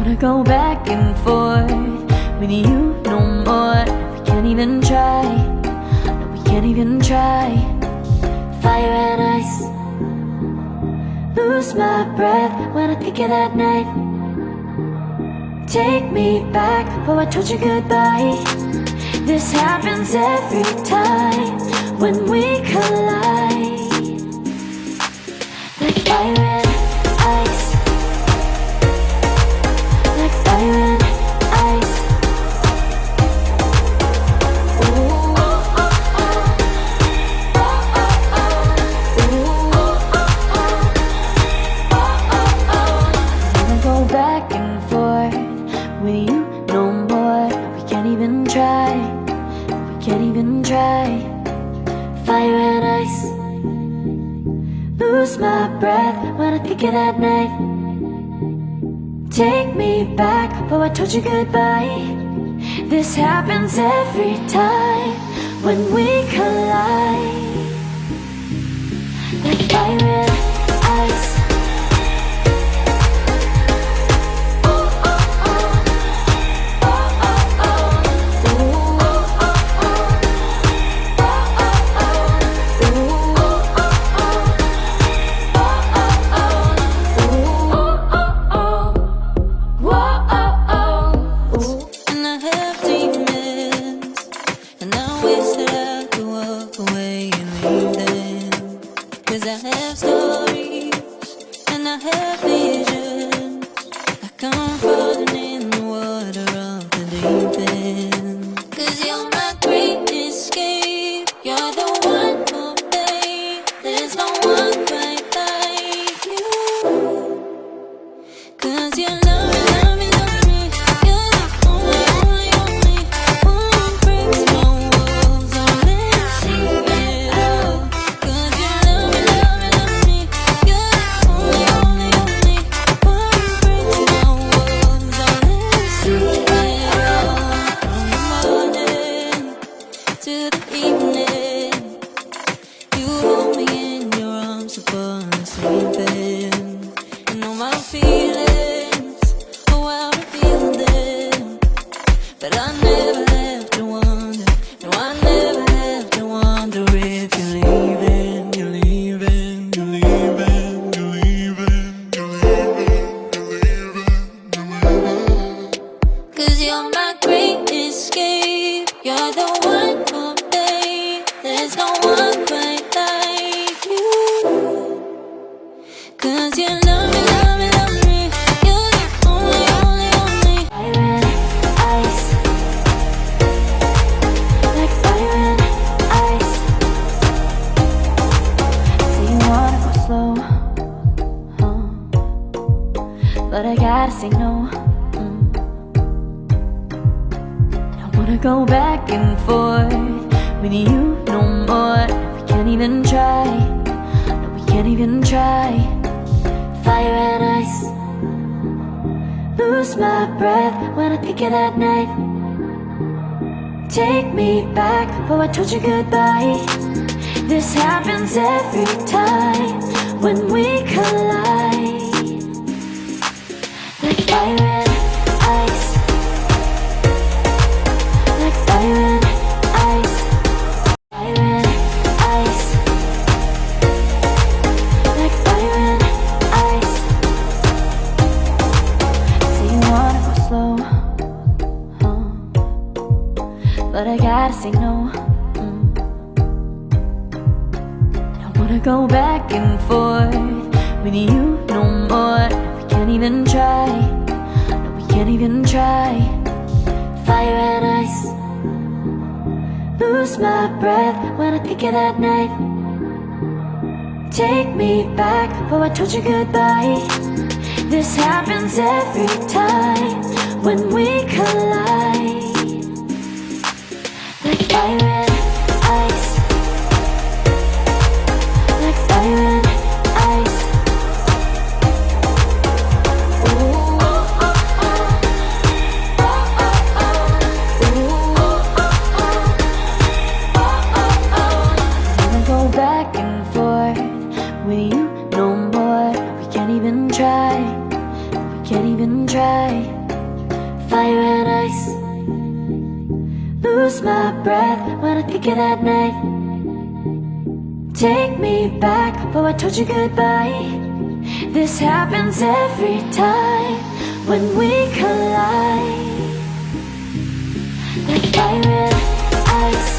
wanna go back and forth with you no more. We can't even try, no, we can't even try. Fire and ice, lose my breath when I think of that night. Take me back, oh I told you goodbye. This happens every time when we collide. Like fire and ice, like fire and ice. Ooh, oh, oh, oh. Oh, oh, oh. Ooh, oh, oh, oh. Oh, oh, oh. I wanna go back and forth with you no more. We can't even try, we can't even try. Fire and ice, lose my breath when I think of that night. Take me back, oh I told you goodbye. This happens every time when we collide. Like fire and ice. Oh, oh, oh. Oh, oh, oh. Ooh, oh, oh, oh. Oh, oh, oh. Ooh, oh, oh, oh. And I have demons, and I wish that I could walk away and leave them. 'Cause I have stories, and I have visions, like I'm falling in the water of the deep end. 'Cause you're my great escape, you're the one for me. There's no one quite like you. 'Cause you love me, love me, love me. You're the only, only, only one who breaks my walls. I'll never see it all. 'Cause you love me, love me, love me. You're the only, only, only one who breaks my walls. I'll never see it all. From the morning to the evening, you hold me in your arms before I'm sleeping. And all my feelings, oh how I feel them. But I never have to wonder, no I never have to wonder if you're leaving, you're leaving, you're leaving, you're leaving, you're leaving, you're leaving, you're leaving. 'Cause you're my great escape, you're the one for me. There's no one quite like you. 'Cause you love me, love me, love me. You're the only, only, only. Fire and ice, like fire and ice. Say you wanna go slow, but I gotta say no. I don't wanna go back and forth with you no more. We can't even try, no we can't even try. Fire and ice, lose my breath when I think of that night. Take me back, oh I told you goodbye. This happens every time when we collide. Like fire and ice, like fire and ice. Fire and ice, like fire and ice. Say you wanna go slow, but I gotta say no. I don't wanna go back and forth with you no more. We can't even try, no we can't even try. Fire and ice, lose my breath when I think of that night. Take me back, oh I told you goodbye. This happens every time when we collide. Like fire and ice, like fire and ice. Ooh, oh, oh, oh. Oh, oh, oh. Ooh, oh, oh, oh. Oh, oh, oh. I wanna go back and forth with you no more. We can't even try, we can't even try. Lose my breath when I think of that night. Take me back before I told you goodbye. This happens every time when we collide. Like fire and ice.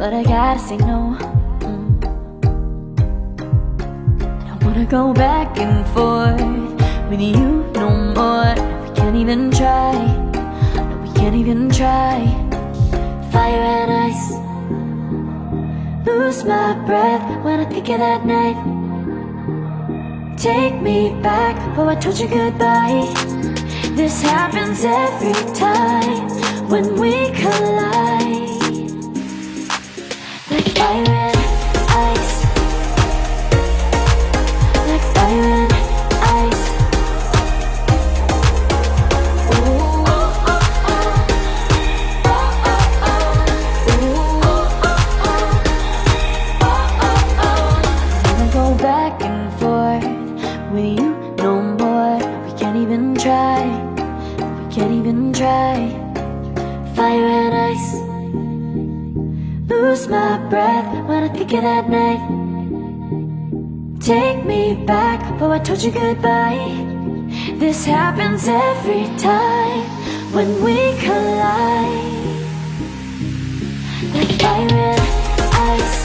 But I gotta say no. Don't wanna go back and forth with you no more. We can't even try. No, we can't even try. Fire and ice. Lose my breath when I think of that night. Take me back before I told you goodbye. This happens every time when we collide. Like fire and ice. Like fire and ice. Ooh. Never go back and forth with you no more. We can't even try. We can't even try. Fire and ice. Lose my breath when I think of that night. Take me back before I told you goodbye. This happens every time when we collide. Like fire and ice.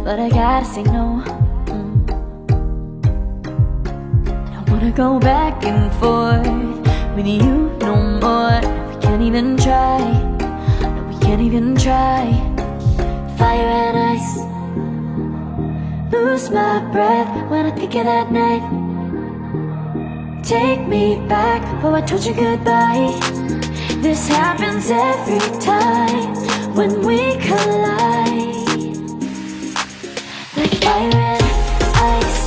But I gotta say no. Don't wanna go back and forth with you no more. We can't even try. No, we can't even try. Fire and ice. Lose my breath when I think of that night. Take me back before I told you goodbye. This happens every time when we collide. Like fire and ice.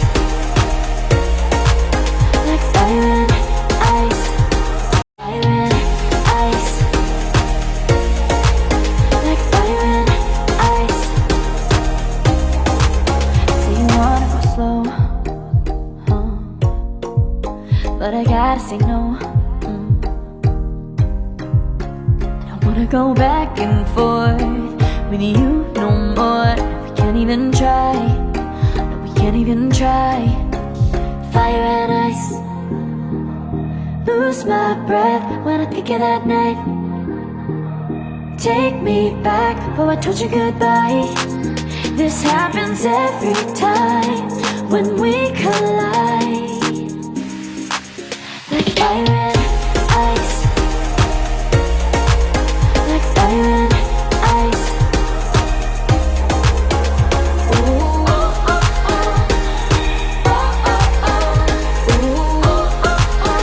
Like fire and ice. Fire and ice. but I gotta say no. I don't wanna go back and forth with you no more. We can't even try, no, we can't even try. Fire and ice, lose my breath when I think of that night. Take me back before I told you goodbye. This happens every time when we collide. Like fire and ice, like fire and ice. Ooh, oh, oh, oh. Oh, oh, oh. Ooh, oh, oh, oh.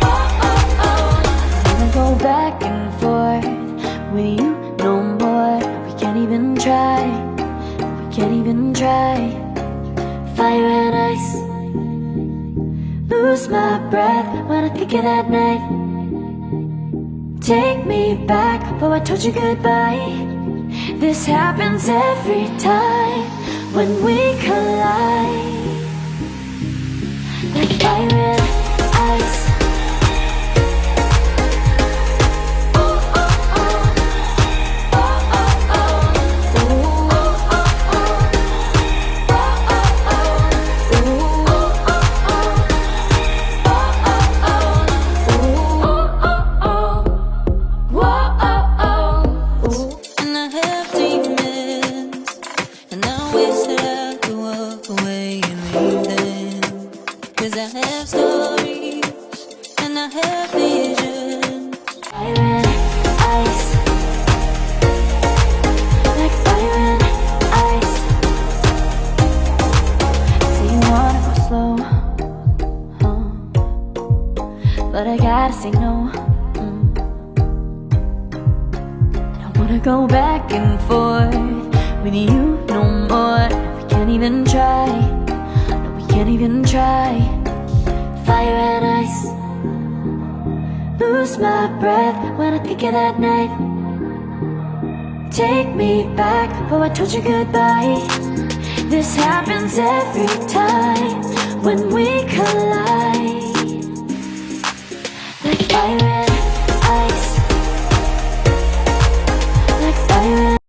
Oh, oh, oh. I wanna go back and forth with you no more. We can't even try, we can't even try. Fire and ice, lose my breath when I think of that night. Take me back before I told you goodbye. This happens every time when we collide. Like fire and ice. And I have demons, and I wish that I could walk away and leave them. 'Cause I have stories, and I have visions. Fire and ice, like fire and ice. Say you wanna go slow, but I gotta say no. I don't wanna go back and forth with you no more. We can't even try, no, we can't even try. Fire and ice, lose my breath when I think of that night. Take me back before I told you goodbye. This happens every time when we collide. Like fire